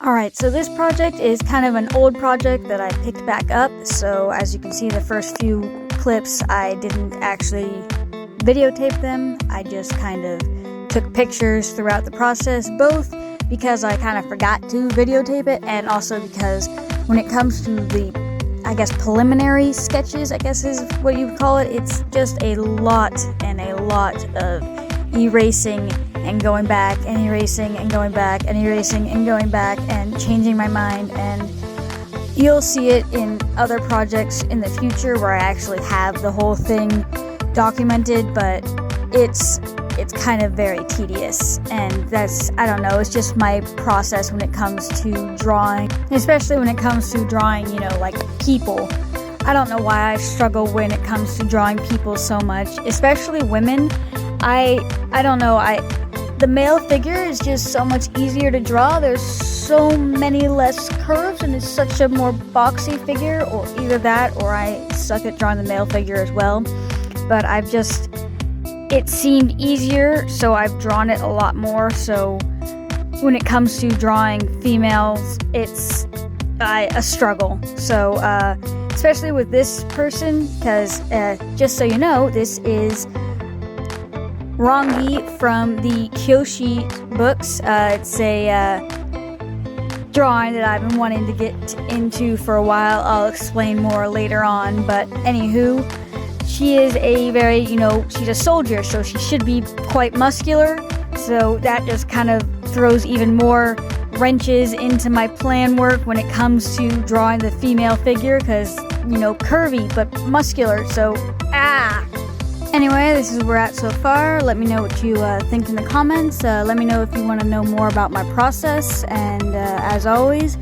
Alright, so this project is kind of an old project that I picked back up, so as you can see the first few clips I didn't actually videotape them, I just kind of took pictures throughout the process, both because I kind of forgot to videotape it, and also because when it comes to the, I guess, preliminary sketches, I guess is what you would call it, it's just a lot and a lot of erasing and going back and erasing and going back and erasing and going back and changing my mind, and you'll see it in other projects in the future where I actually have the whole thing documented, but it's kind of very tedious, and that's, I don't know, it's just my process when it comes to drawing, especially when it comes to drawing, you know, like people. I don't know why I struggle when it comes to drawing people so much, especially women. I don't know, the male figure is just so much easier to draw. There's so many less curves and it's such a more boxy figure, or either that or I suck at drawing the male figure as well. But it seemed easier, so I've drawn it a lot more. So when it comes to drawing females, it's a struggle. So especially with this person, because just so you know, this is Rangi from the Kyoshi books. It's a drawing that I've been wanting to get into for a while. I'll explain more later on, but anywho, she is a very, she's a soldier, so she should be quite muscular, so that just kind of throws even more wrenches into my plan work when it comes to drawing the female figure, because, curvy, but muscular, so, Anyway, this is where we're at so far. Let me know what you think in the comments. Let me know if you want to know more about my process, and as always,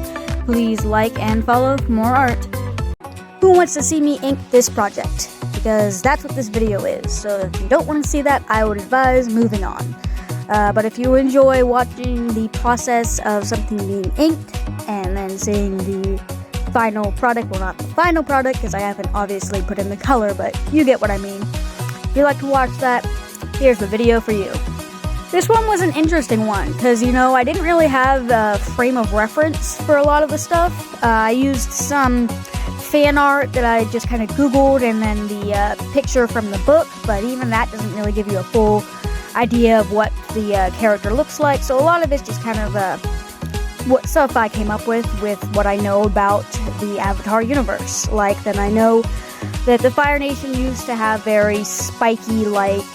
please like and follow for more art. Who wants to see me ink this project? Because that's what this video is, so if you don't want to see that, I would advise moving on. But if you enjoy watching the process of something being inked, and then seeing the final product, well, not the final product, because I haven't obviously put in the color, but you get what I mean. If you like to watch that, here's the video for you. This one was an interesting one, because, I didn't really have a frame of reference for a lot of the stuff. I used some fan art that I just kind of googled, and then the picture from the book, but even that doesn't really give you a full idea of what the character looks like, so a lot of it's just kind of what stuff I came up with what I know about the Avatar universe. Like, then I know that the Fire Nation used to have very spiky, like,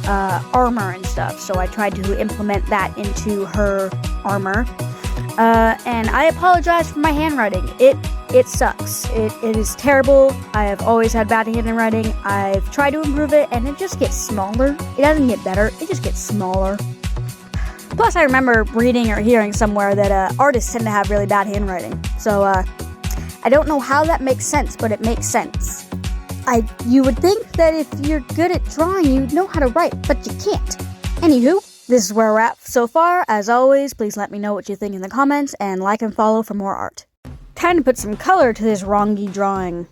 armor and stuff, so I tried to implement that into her armor. And I apologize for my handwriting. It sucks. It is terrible. I have always had bad handwriting. I've tried to improve it, and it just gets smaller. It doesn't get better, it just gets smaller. Plus, I remember reading or hearing somewhere that artists tend to have really bad handwriting. So, I don't know how that makes sense, but it makes sense. You would think that if you're good at drawing, you'd know how to write, but you can't. Anywho, this is where we're at so far. As always, please let me know what you think in the comments, and like and follow for more art. Kind of put some color to this Rangi drawing.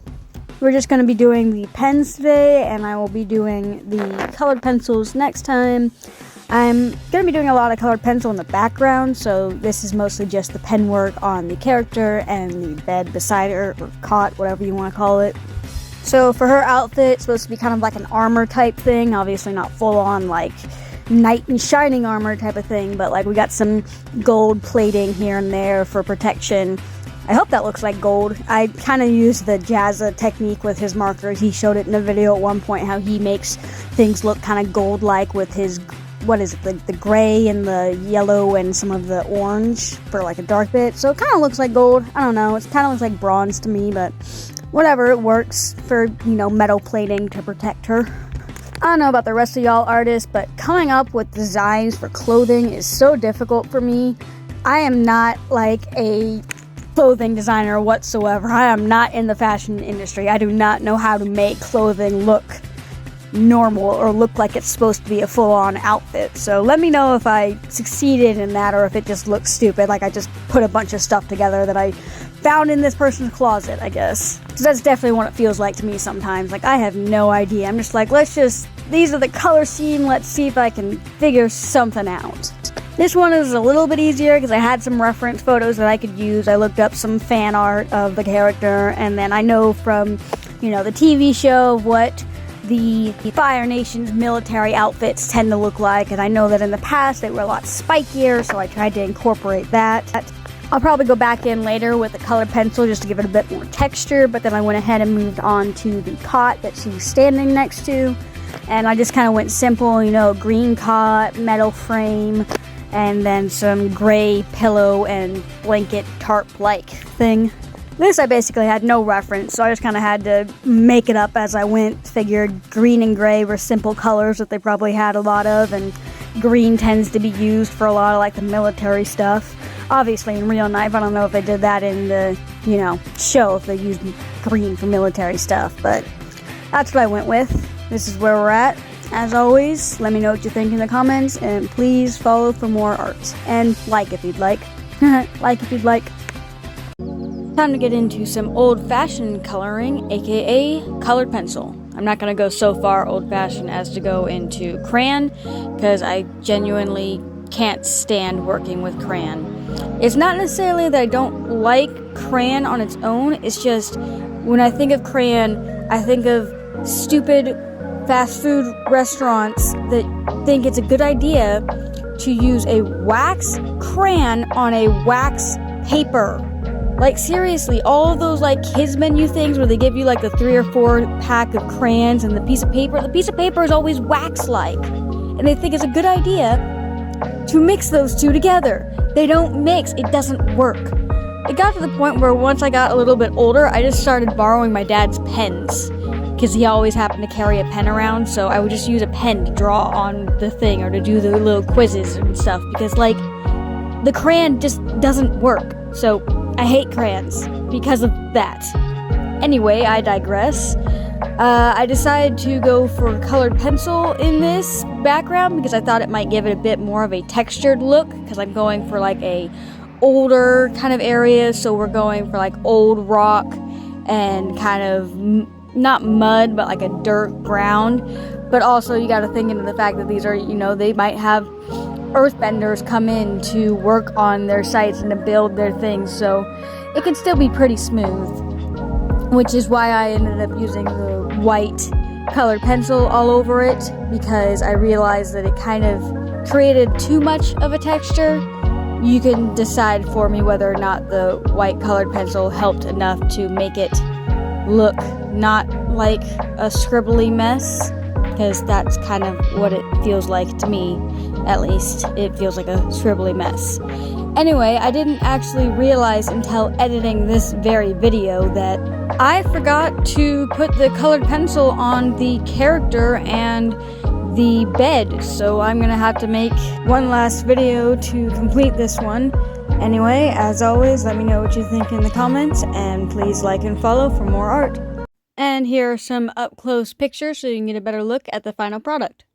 We're just going to be doing the pens today, and I will be doing the colored pencils next time. I'm going to be doing a lot of colored pencil in the background, so this is mostly just the pen work on the character and the bed beside her, or cot, whatever you want to call it. So for her outfit, it's supposed to be kind of like an armor type thing, obviously not full on like knight in shining armor type of thing, but like we got some gold plating here and there for protection. I hope that looks like gold. I kind of used the Jazza technique with his markers. He showed it in a video at one point, how he makes things look kind of gold-like with his, what is it, the gray and the yellow and some of the orange for like a dark bit. So it kind of looks like gold. I don't know. It kind of looks like bronze to me, but whatever, it works for, metal plating to protect her. I don't know about the rest of y'all artists, but coming up with designs for clothing is so difficult for me. I am not like a clothing designer whatsoever. I am not in the fashion industry. I do not know how to make clothing look normal or look like it's supposed to be a full-on outfit. So let me know if I succeeded in that, or if it just looks stupid, like I just put a bunch of stuff together that I found in this person's closet, I guess. So that's definitely what it feels like to me sometimes. Like, I have no idea. I'm just like, these are the color scheme, let's see if I can figure something out. This one is a little bit easier because I had some reference photos that I could use. I looked up some fan art of the character, and then I know from, the TV show what the Fire Nation's military outfits tend to look like, and I know that in the past they were a lot spikier, so I tried to incorporate that. I'll probably go back in later with a colored pencil just to give it a bit more texture, but then I went ahead and moved on to the cot that she's standing next to, and I just kind of went simple, green cot, metal frame, and then some gray pillow and blanket tarp-like thing. This I basically had no reference, so I just kind of had to make it up as I went. Figured green and gray were simple colors that they probably had a lot of, and green tends to be used for a lot of like the military stuff. Obviously in real life, I don't know if they did that in the, show, if they used green for military stuff, but that's what I went with. This is where we're at. As always, let me know what you think in the comments, and please follow for more art. And like if you'd like. Like if you'd like. Time to get into some old-fashioned coloring, aka colored pencil. I'm not going to go so far old-fashioned as to go into crayon, because I genuinely can't stand working with crayon. It's not necessarily that I don't like crayon on its own, it's just when I think of crayon, I think of stupid fast food restaurants that think it's a good idea to use a wax crayon on a wax paper. Like seriously, all of those like kids menu things where they give you like a 3 or 4 pack of crayons and the piece of paper is always wax-like. And they think it's a good idea to mix those two together. They don't mix, it doesn't work. It got to the point where once I got a little bit older, I just started borrowing my dad's pens. Because he always happened to carry a pen around, so I would just use a pen to draw on the thing or to do the little quizzes and stuff. Because like, the crayon just doesn't work. So I hate crayons because of that. Anyway, I digress. I decided to go for colored pencil in this background because I thought it might give it a bit more of a textured look, because I'm going for like a older kind of area, so we're going for like old rock and kind of not mud, but like a dirt ground. But also you gotta think into the fact that these are, they might have earthbenders come in to work on their sites and to build their things, so it can still be pretty smooth, which is why I ended up using the white colored pencil all over it, because I realized that it kind of created too much of a texture. You can decide for me whether or not the white colored pencil helped enough to make it look not like a scribbly mess, because that's kind of what it feels like to me. At least it feels like a scribbly mess. Anyway, I didn't actually realize until editing this very video that I forgot to put the colored pencil on the character and the bed, so I'm gonna have to make one last video to complete this one. Anyway, as always, let me know what you think in the comments, and please like and follow for more art. And here are some up-close pictures so you can get a better look at the final product.